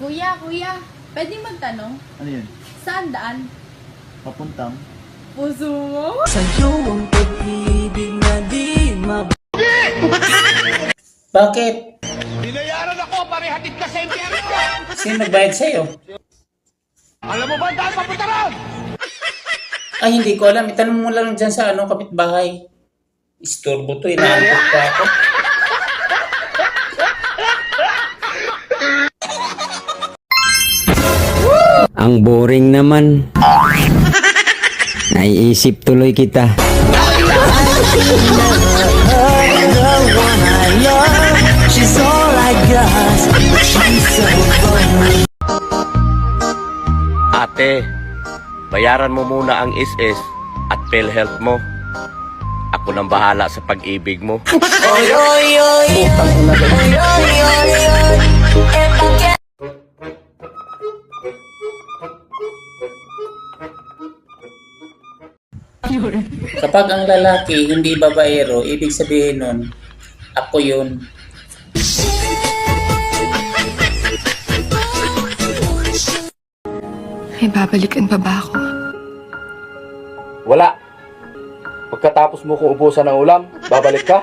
Kuya, pwede magtanong? Ano yun? Saan daan? Papuntang? Puso mo? Sa'yo ang pag-ibig na di Bakit? Binayaran ako, parehatid ka sa impyerno! Sino nagbayad sa'yo? Alam mo ba dahil papunta ron? Ay, hindi ko alam. Itanong mo lang dyan sa kapitbahay. Istorbo to, inaantok pa ako. Ang boring naman. Naiisip tuloy kita. She's all I got. She's so funny. Ate, bayaran mo muna ang SS at PhilHealth mo. Ako nang bahala sa pag-ibig mo. Oy, oy, oy. Oy, oy, oy, oy. Kapag ang lalaki hindi babaero, ibig sabihin nun, ako yun. May babalikan pa ba ako? Wala. Pagkatapos mo kong ubusan ng ulam, babalik ka.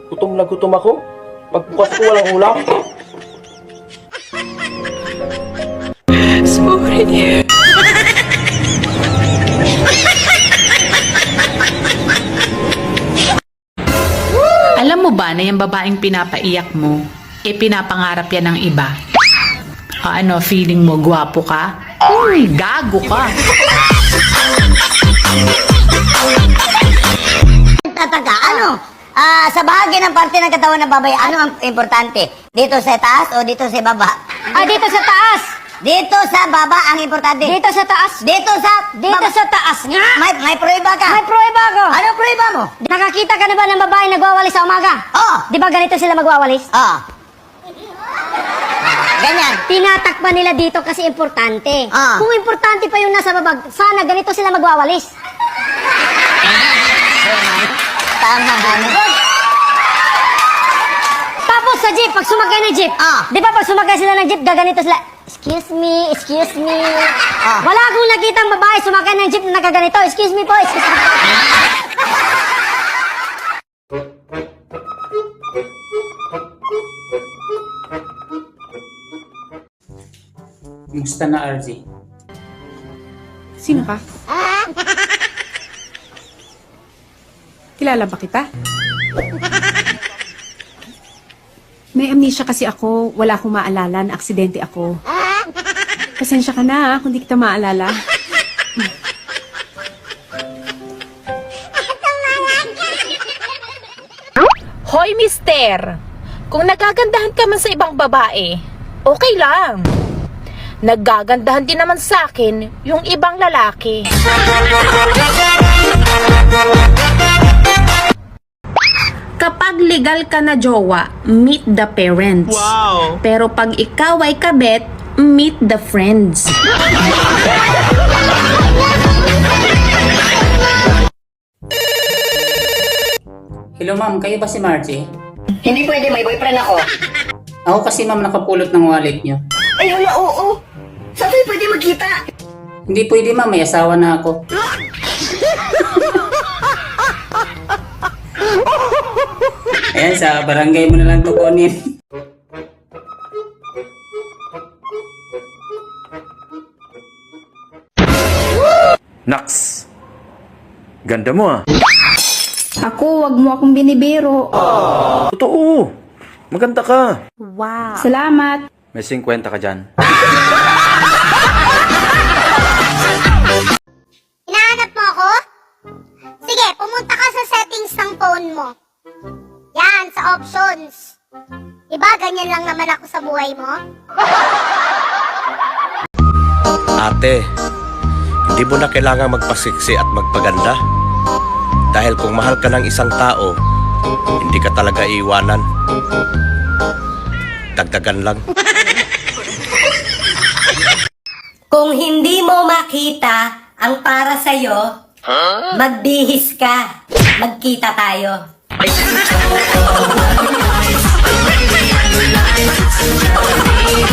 Gutom na gutom ako. Pagbukas ko walang ulam. Sorry. Alam mo ba na yung babaeng pinapaiyak mo, pinapangarap yan ng iba? Ano, feeling mo gwapo ka? Uy, gago ka. Tataka, ano? Sa bahagi ng parte ng katawan ng babae, ano ang importante? Dito sa taas o dito sa baba? Dito sa taas! Dito sa baba ang importante. Dito sa taas! Dito sa Sa taas nga! May prueba ka? May prueba ko! Ano prueba mo? Nakakita ka na ba ng babae nagwawalis sa umaga? Oo. Di ba ganito sila magwawalis? Oo. Ganyan. Tinatakpan nila dito kasi importante. Ah. Kung importante pa yung nasa babag, sana ganito sila magwawalis. Tama, ano? Tapos sa jeep, pag sumakay ng jeep, di ba pag sumakay sila ng jeep, gaganito sila, excuse me, excuse me. Wala akong nakitang babae sumakay ng jeep na nakaganito, excuse me po, excuse me. Musta na, RJ? Sino ka? Kilala ba kita? May amnesia kasi ako. Wala akong maalala. Na-aksidente ako. Pasensya ka na kung di kita maalala. Hoy, mister! Kung nagagandahan ka man sa ibang babae, okay lang. Nagagandahan din naman sa akin yung ibang lalaki. Kapag legal ka na jowa, meet the parents. Wow! Pero pag ikaw ay kabet, meet the friends. Hello ma'am, kayo ba si Margie? Hindi pwede, may boyfriend ako. Ako kasi ma'am nakapulot ng wallet niyo. Ay, wala, oo. Saan tayo pwede magkita? Hindi pwede ma'am, may asawa na ako. Ayan, sa barangay mo na lang to kunin. Naks! Ganda mo ah. Ako, wag mo akong binibiro. Totoo! Maganda ka. Salamat. May 50 ka dyan. Hinahanap mo ako? Sige, pumunta ka sa settings ng phone mo. Yan, sa options. Diba, ganyan lang naman ako sa buhay mo? Ate, hindi mo na kailangan magpasiksi at magpaganda. Dahil kung mahal ka ng isang tao, hindi ka talaga iiwanan. Dagdagan lang. Kung hindi mo makita ang para sa'yo, magbihis ka. Magkita tayo. Johnny,